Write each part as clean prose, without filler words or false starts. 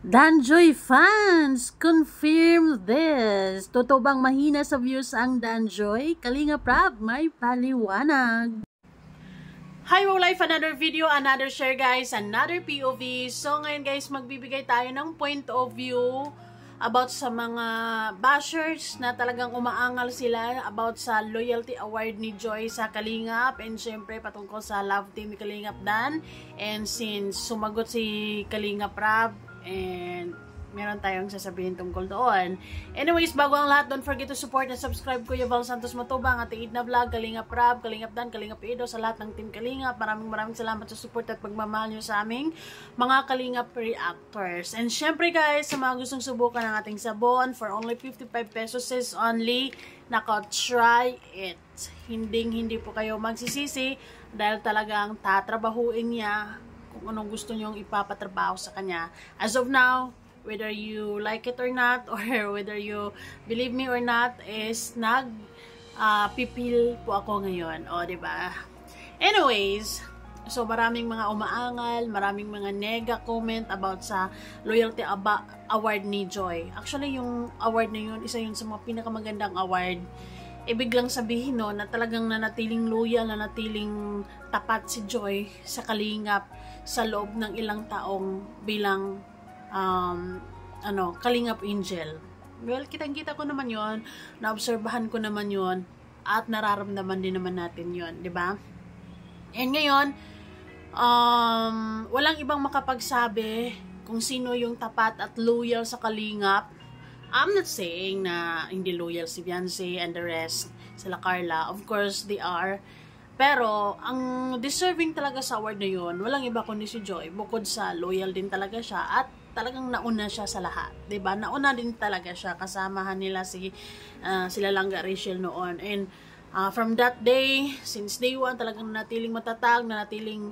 Danjoy fans, confirm this. Totoo bang mahina sa views ang Danjoy? Kalinga Prab, may paliwanag. Hi, Wow Life! Another video, another share guys, another POV. So ngayon guys, magbibigay tayo ng point of view about sa mga bashers na talagang umaangal sila about sa loyalty award ni Joy sa Kalingap, and syempre patungkol sa love team ni Kalingap Dan. And since sumagot si Kalingap Prab, and meron tayong sasabihin tungkol doon. Anyways, bago ang lahat, don't forget to support and subscribe Kuya Val Santos Matubang, ating na vlog, Kalingap Prab, Kalingap Dan, Kalingap Edo, sa lahat ng team Kalingap. Maraming salamat sa support at pagmamahal nyo sa aming mga Kalingap reactors. And syempre guys, sa mga gustong subukan ng ating sabon, for only 55 pesos is only, nako, try it. Hindi po kayo magsisisi dahil talagang tatrabahuin niya kung anong gusto nyong ipapatrabaho sa kanya. As of now, whether you like it or not, or whether you believe me or not, is pipil po ako ngayon. O, diba? Anyways, so maraming mga umaangal, maraming mga nega comment about sa loyalty award ni Joy. Actually, yung award na yun, isa yun sa mga pinakamagandang award. Ibig lang sabihin no, na talagang nanatiling loyal, nanatiling tapat si Joy sa Kalingap sa loob ng ilang taong bilang Kalingap Angel. Well, kitang-kita ko naman yon, naobserbahan ko naman yon, at nararamdaman din naman natin yon, di ba? And ngayon, walang ibang makapagsabi kung sino yung tapat at loyal sa Kalingap. I'm not saying na hindi loyal si Beyonce and the rest, sila Carla. Of course, they are. Pero, ang deserving talaga sa award na yun, walang iba kundi si Joy. Bukod sa loyal din talaga siya at talagang nauna siya sa lahat. Diba? Nauna din talaga siya. Kasamahan nila sila Langga Rachel noon. And from that day, since day one, talagang natiling matatag, natiling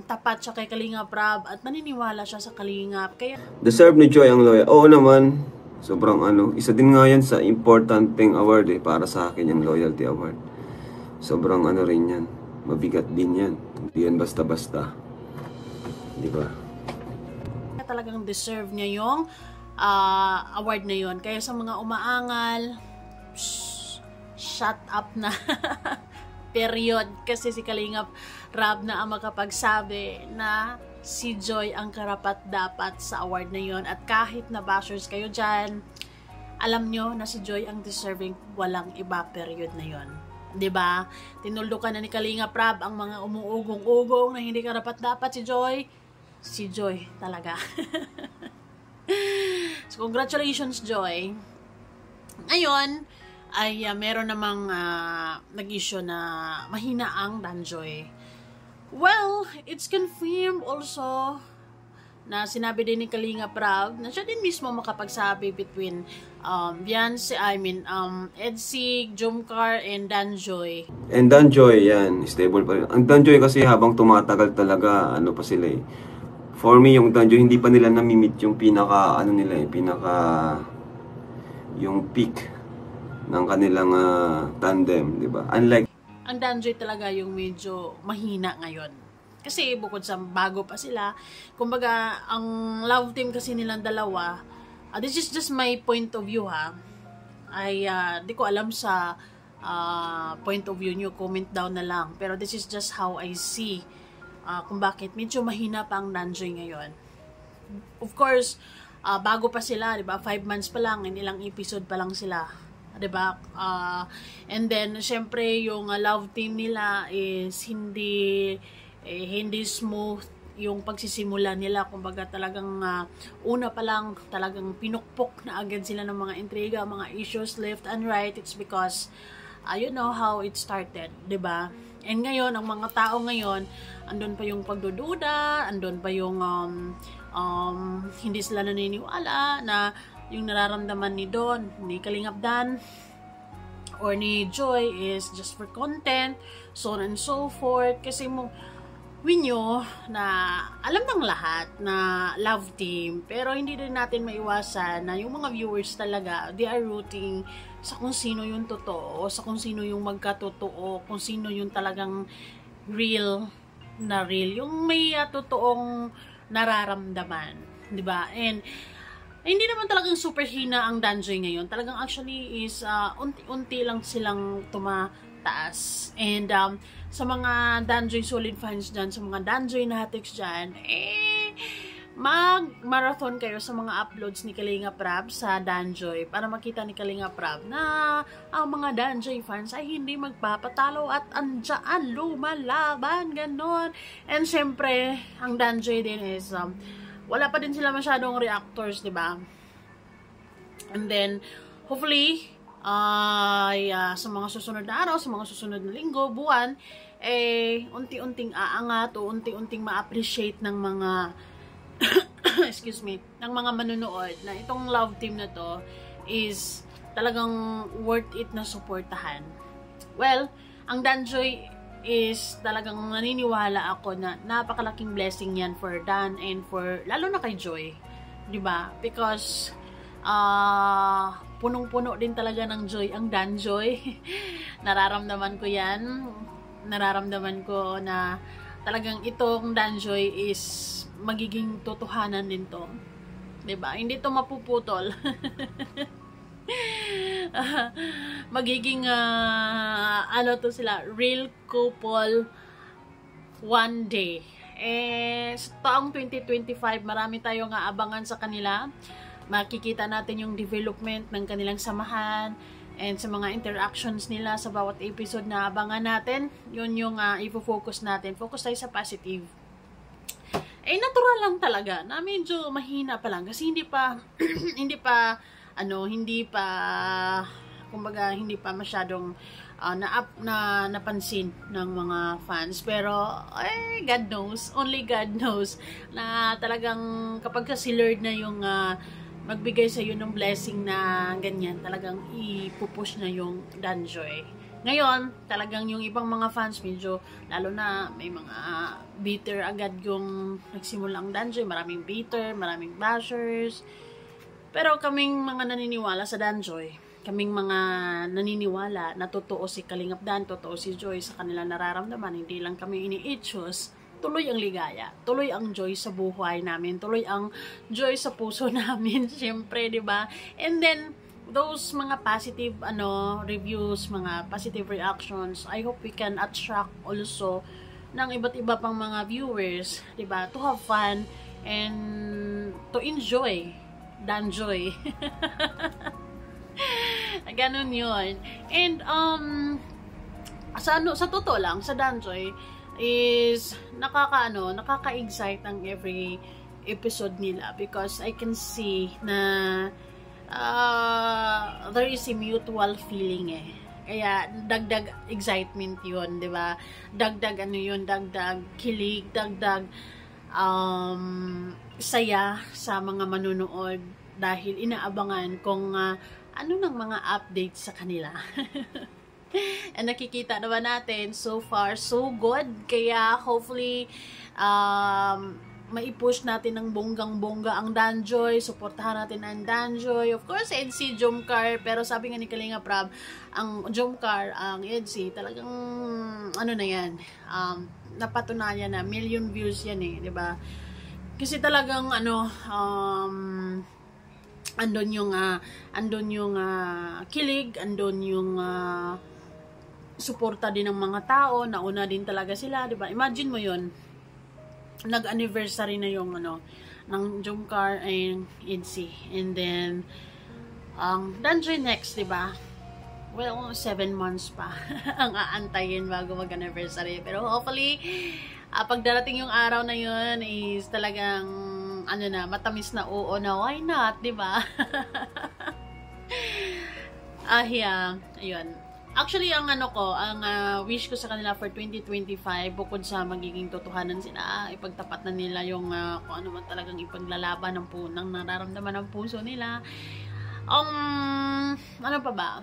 tapat siya kay Kalingap Prab at naniniwala siya sa Kalingap. Kaya deserve ni Joy ang loyal. Oo naman. Sobrang isa din nga yan sa importanteng award para sa akin yung loyalty award. Sobrang rin yan. Mabigat din yan. Hindi yan basta-basta. Di ba? Talagang deserve niya yung award na yon. Kaya sa mga umaangal, shut up na. Period. Kasi si Kalingap Rab na ang makapagsabi na si Joy ang karapat-dapat sa award na yon. At kahit na bashers kayo dyan, alam nyo na si Joy ang deserving, walang iba, period na yon. Diba? Tinuldukan na ni Kalingap Prab ang mga umuugong-ugong na hindi karapat-dapat si Joy. Si Joy talaga. So, congratulations, Joy. Ngayon, ay meron namang nag-issue na mahina ang Danjoy. Well, it's confirmed also na sinabi din ni Kalingap Prab na siya din mismo makapagsabi between Beyonce, Edsig, Jomcar, and Danjoy. And Danjoy, yan, stable pa rin. Ang Danjoy kasi habang tumatagal talaga, pa sila eh. For me, yung Danjoy, hindi pa nila namimit yung yung peak ng kanilang tandem, di ba? Unlike ang Danjoy talaga yung medyo mahina ngayon. Kasi bukod sa bago pa sila, kumbaga, ang love team kasi nilang dalawa, this is just my point of view ay di ko alam sa point of view nyo, comment down na lang. Pero this is just how I see kung bakit medyo mahina pa ang Danjoy ngayon. Of course, bago pa sila, di ba? 5 months pa lang, ilang episode pa lang sila. Diba? And then, syempre, yung love team nila is hindi smooth yung pagsisimula nila. Kumbaga talagang una pa lang talagang pinukpok na agad sila ng mga intriga, mga issues left and right. It's because you know how it started, diba? And ngayon, ang mga tao ngayon, andun pa yung pagdududa, andun pa yung hindi sila naniniwala na yung nararamdaman ni Don, ni Kalingap Dan, or ni Joy is just for content, so on and so forth. Kasi nyo na alam ng lahat na love team, pero hindi din natin maiwasan na yung mga viewers talaga, they are rooting sa kung sino yung totoo, sa kung sino yung magkatotoo, kung sino yung talagang real, yung may totoong nararamdaman. Diba? And hindi naman talagang super hina ang Danjoy ngayon. Talagang actually is unti-unti lang silang tumataas. And sa mga Danjoy solid fans dyan, sa mga Danjoy natics dyan, mag-marathon kayo sa mga uploads ni Kalinga Prab sa Danjoy para makita ni Kalinga Prab na ang mga Danjoy fans ay hindi magpapatalo at andyan lumalaban, ganon. And syempre, ang Danjoy din is wala pa din sila masyadong reactors, di ba? And then, hopefully, sa mga susunod na araw, sa mga susunod na linggo, buwan, unti-unting aangat o unti-unting ma-appreciate ng mga excuse me, ng mga manunood na itong love team na to is talagang worth it na suportahan. Well, ang Danjoy is talagang naniniwala ako na napakalaking blessing yan for Dan and for, lalo na kay Joy. Diba? Because, punong-puno din talaga ng joy ang Danjoy. Nararamdaman ko yan. Nararamdaman ko na talagang itong Danjoy is magiging totohanan din to. Diba? Hindi to mapuputol. Magiging ano to sila, real couple one day. Sa taong 2025 marami tayong aabangan sa kanila. Makikita natin yung development ng kanilang samahan and sa mga interactions nila sa bawat episode na abangan natin. Yun yung ifo-focus natin. Focus tayo sa positive. Natural lang talaga na medyo mahina pa lang kasi hindi pa kumbaga hindi pa masyadong napansin ng mga fans, pero God knows, only God knows na talagang kapag si Lord na yung magbigay sa iyo ng blessing na ganyan, talagang ipupush na yung Danjoy. Ngayon, talagang yung ibang mga fans medyo, lalo na may mga bitter agad yung nagsimula ang Danjoy, maraming bitter, maraming bashers. Pero kaming mga naniniwala sa Danjoy, kaming mga naniniwala na totoo si Kalingap Dan, totoo si Joy sa kanila nararamdaman, hindi lang kami ini-itchos, tuloy ang ligaya, tuloy ang joy sa buhay namin, tuloy ang joy sa puso namin, syempre, di ba? And then, those mga positive reviews, mga positive reactions, I hope we can attract also ng iba't iba pang mga viewers, di ba? To have fun and to enjoy Danjoy. Ganun yun. And sa totoo lang, sa Danjoy is nakaka-excite ang every episode nila because I can see na there is a mutual feeling Kaya dagdag excitement yun, di ba? Dagdag dagdag kilig, dagdag saya sa mga manunood dahil inaabangan kung ano ng mga updates sa kanila. And nakikita naman natin, so far, so good. Kaya hopefully, maipush natin ng bonggang-bongga ang Danjoy, suportahan natin ang Danjoy. Of course, EDC, Jomcar, pero sabi nga ni Kalinga Prab, ang Jomcar, ang EDC, talagang, napatunayan na, million views yan di ba? Kasi talagang, andon yung kilig, andon yung suporta din ng mga tao, nauna din talaga sila, di ba? Imagine mo yun, nag-anniversary na yung ng Jomcar and EDC, and then Danjoy next, di ba? Well, 7 months pa ang aantayin bago mag-anniversary, pero hopefully pag darating yung araw na yun is talagang matamis na oo na why not, di ba? Ayun. Actually, ang wish ko sa kanila for 2025, bukod sa magiging totohanan sila, ipagtapat na nila yung kung ano man talagang ipaglalaban ng nararamdaman ng puso nila. Ano pa ba?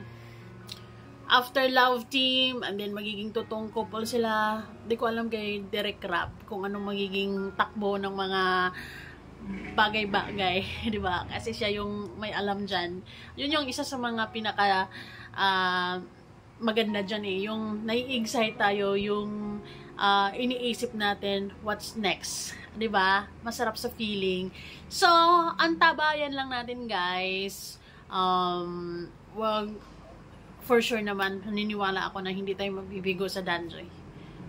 After love team, and then magiging totoong couple sila. Di ko alam kay Derek Rap kung anong magiging takbo ng mga bagay-bagay, di ba? Kasi siya yung may alam dyan. Yun yung isa sa mga pinaka maganda dyan yung nai-excite tayo, yung iniisip natin what's next 'Diba? Masarap sa feeling. So, antabayan lang natin, guys. Wag, for sure naman, naniniwala ako na hindi tayo magbibigo sa Danjoy.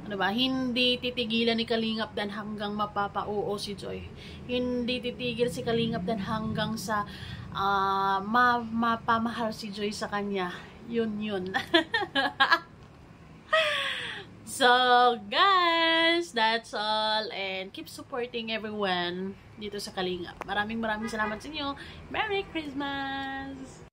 Ano ba? Hindi titigilan ni Kalingap Dan hanggang mapapa-oo si Joy. Hindi titigil si Kalingap Dan hanggang sa mapamahal si Joy sa kanya. Yun. So, guys, that's all. And keep supporting everyone dito sa Kalingap. Maraming salamat sa inyo. Merry Christmas!